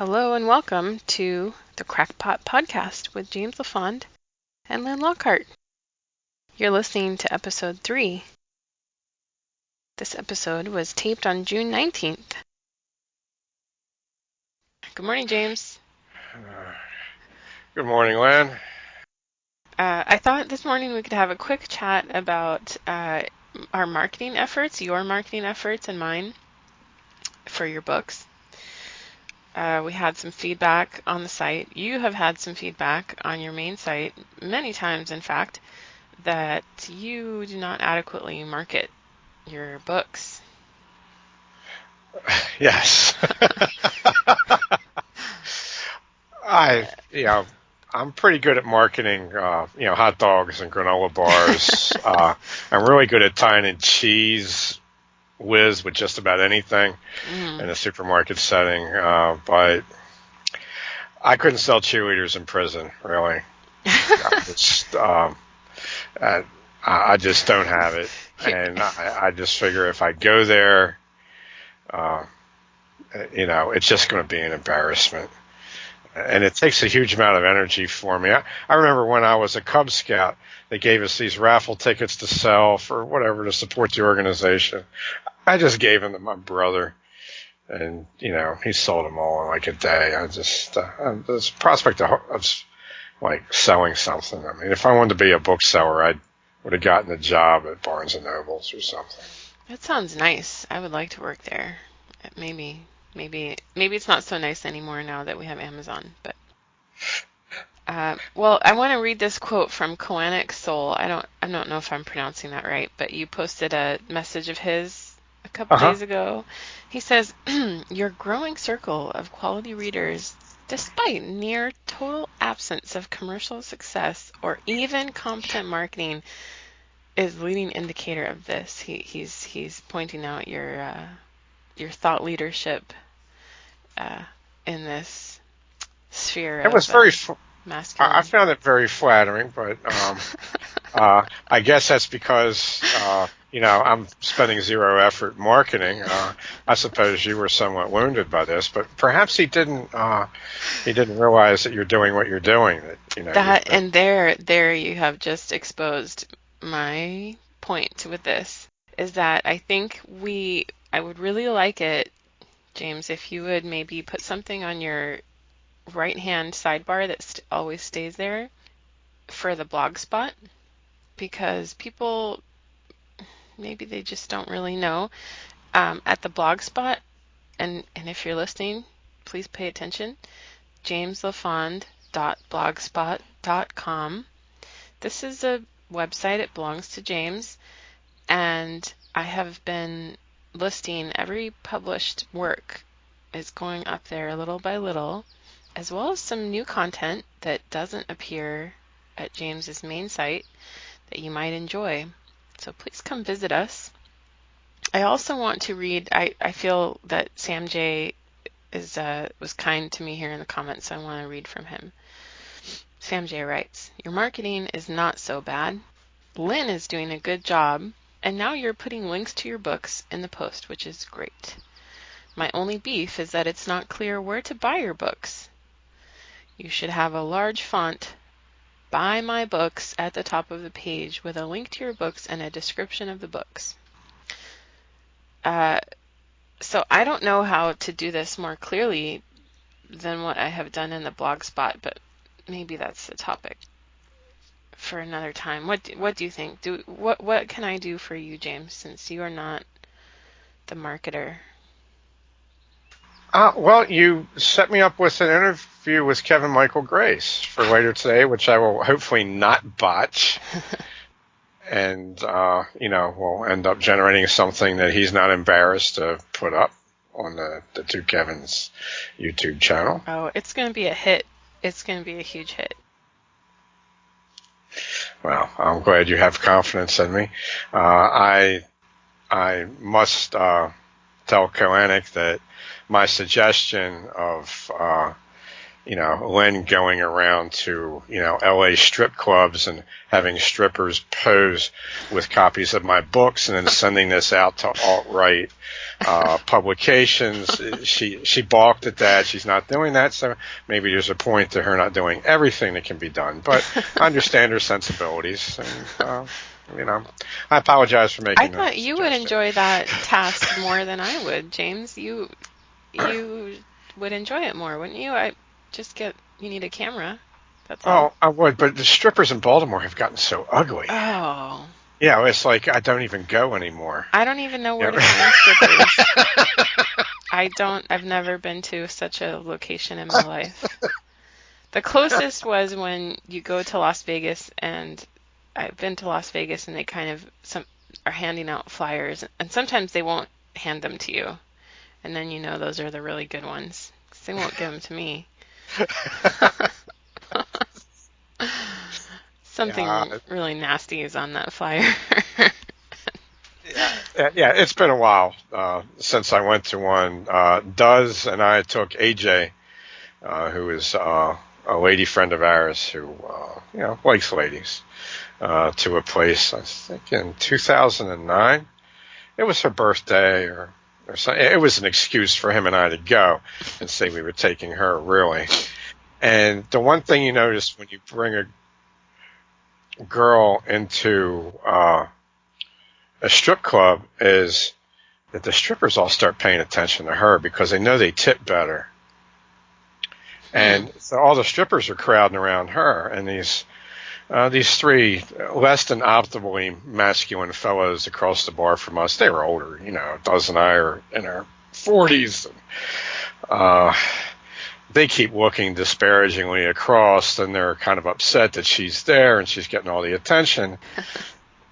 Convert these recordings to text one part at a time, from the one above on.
Hello and welcome to the Crackpot podcast with James LaFond and Lynn Lockhart. You're listening to episode 3. This episode was taped on June 19th. Good morning, James. Good morning, Lynn. I thought this morning we could have a quick chat about our marketing efforts, your marketing efforts and mine for your books. We had some feedback on the site. You have had some feedback on your main site, many times in fact, that you do not adequately market your books. Yes. I'm pretty good at marketing, hot dogs and granola bars. I'm really good at tying in cheese whiz with just about anything in a supermarket setting, but I couldn't sell cheerleaders in prison, really. I just don't have it, and I just figure if I go there, it's just going to be an embarrassment. And it takes a huge amount of energy for me. I remember when I was a Cub Scout, they gave us these raffle tickets to sell for whatever to support the organization. I just gave them to my brother, and he sold them all in like a day. This prospect of like selling something. I mean, if I wanted to be a bookseller, I would have gotten a job at Barnes and Nobles or something. That sounds nice. I would like to work there. Maybe it's not so nice anymore now that we have Amazon. But I want to read this quote from Koanic Soul. I don't know if I'm pronouncing that right, but you posted a message of his a couple days ago. He says, "Your growing circle of quality readers, despite near total absence of commercial success or even competent marketing, is leading indicator of this." He's pointing out your thought leadership in this sphere. It was very masculine. I found it very flattering, but I guess that's because I'm spending zero effort marketing. I suppose you were somewhat wounded by this, but perhaps he didn't realize that you're doing what you're doing. And there you have just exposed my point with this, is that I think I would really like it, James, if you would maybe put something on your right-hand sidebar that always stays there for the blog spot, because people, maybe they just don't really know. At the blog spot, and if you're listening, please pay attention, jameslafond.blogspot.com. This is a website. It belongs to James, and I have been listing every published work is going up there little by little, as well as some new content that doesn't appear at James's main site that you might enjoy. So please come visit us. I also want to read, I feel that Sam J was kind to me here in the comments, so I want to read from him. Sam J writes, "Your marketing is not so bad. Lynn is doing a good job, and now you're putting links to your books in the post, which is great. My only beef is that it's not clear where to buy your books. You should have a large font, 'Buy my books' at the top of the page with a link to your books and a description of the books." So I don't know how to do this more clearly than what I have done in the blog spot, but maybe that's the topic for another time. What do you think? What can I do for you, James, since you are not the marketer? You set me up with an interview with Kevin Michael Grace for later today, which I will hopefully not botch. And, we'll end up generating something that he's not embarrassed to put up on the two Kevin's YouTube channel. Oh, it's going to be a hit. It's going to be a huge hit. Well, I'm glad you have confidence in me. I must tell Koanic that my suggestion of Lynn going around to, LA strip clubs and having strippers pose with copies of my books and then sending this out to alt-right publications. She balked at that. She's not doing that. So maybe there's a point to her not doing everything that can be done. But I understand her sensibilities. And, I apologize for making I thought you would enjoy that task more than I would, James. You would enjoy it more, wouldn't you? You need a camera. That's all. Oh, I would, but the strippers in Baltimore have gotten so ugly. Oh. Yeah, it's like I don't even go anymore. I don't even know where to find strippers. I've never been to such a location in my life. The closest was when you go to Las Vegas, and I've been to Las Vegas, and they kind of are handing out flyers, and sometimes they won't hand them to you. And then those are the really good ones, 'cause they won't give them to me. Something really nasty is on that flyer. Yeah, it's been a while since I went to one. Duz and I took AJ, who is a lady friend of ours who, likes ladies, to a place, I think in 2009. It was her birthday or something. It was an excuse for him and I to go and say we were taking her, really. And the one thing you notice when you bring a girl into a strip club is that the strippers all start paying attention to her because they know they tip better. And so all the strippers are crowding around her, and these three less than optimally masculine fellows across the bar from us, they were older, Duz and I are in our 40s. They keep looking disparagingly across, and they're kind of upset that she's there and she's getting all the attention.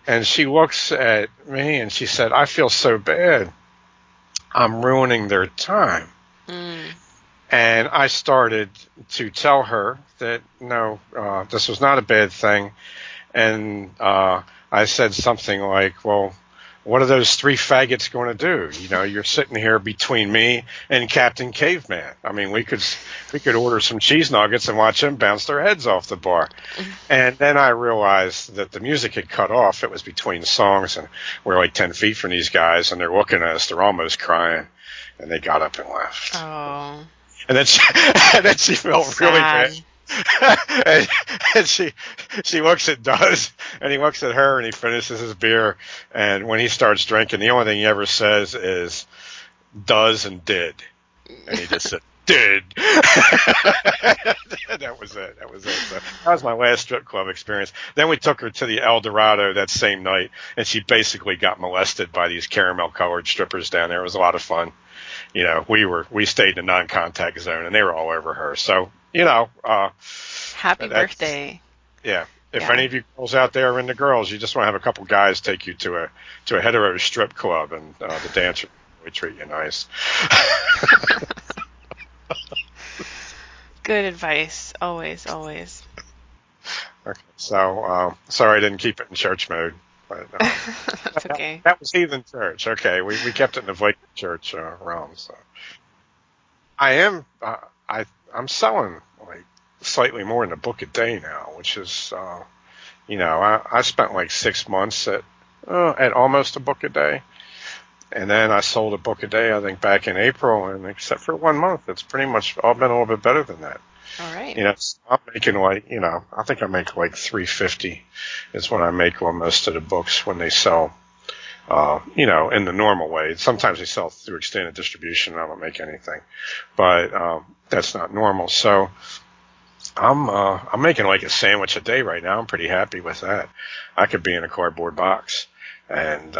And she looks at me and she said, "I feel so bad. I'm ruining their time." And I started to tell her that, no, this was not a bad thing. And I said something like, well, what are those three faggots going to do? You're sitting here between me and Captain Caveman. I mean, we could order some cheese nuggets and watch them bounce their heads off the bar. And then I realized that the music had cut off. It was between songs, and we're like 10 feet from these guys, and they're looking at us. They're almost crying. And they got up and left. Oh. And then she felt really bad. and she looks at Duz, and he looks at her, and he finishes his beer. And when he starts drinking, the only thing he ever says is "does" and "did," and he just said "did." That was it. So that was my last strip club experience. Then we took her to the El Dorado that same night, and she basically got molested by these caramel-colored strippers down there. It was a lot of fun. We stayed in a non-contact zone, and they were all over her. So, happy birthday. Yeah. If any of you girls out there are into girls, you just want to have a couple guys take you to a hetero strip club, and the dancer will treat you nice. Good advice. Always, always. Okay. So, sorry I didn't keep it in church mode. But, that's okay. That was heathen church. Okay, we kept it in the Viking church realm. So I am I'm selling like slightly more than a book a day now, which is I spent like 6 months at almost a book a day, and then I sold a book a day I think back in April, and except for 1 month, it's pretty much all been a little bit better than that. All right. I'm making like, I think I make like $350 is what I make on most of the books when they sell, in the normal way. Sometimes they sell through extended distribution and I don't make anything, but that's not normal. So I'm making like a sandwich a day right now. I'm pretty happy with that. I could be in a cardboard box and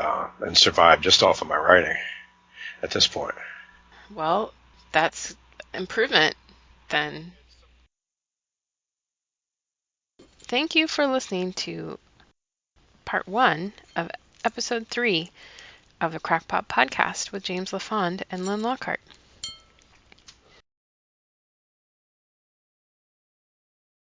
survive just off of my writing at this point. Well, that's improvement then. Thank you for listening to part 1 of episode 3 of the Crackpot podcast with James LaFond and Lynn Lockhart.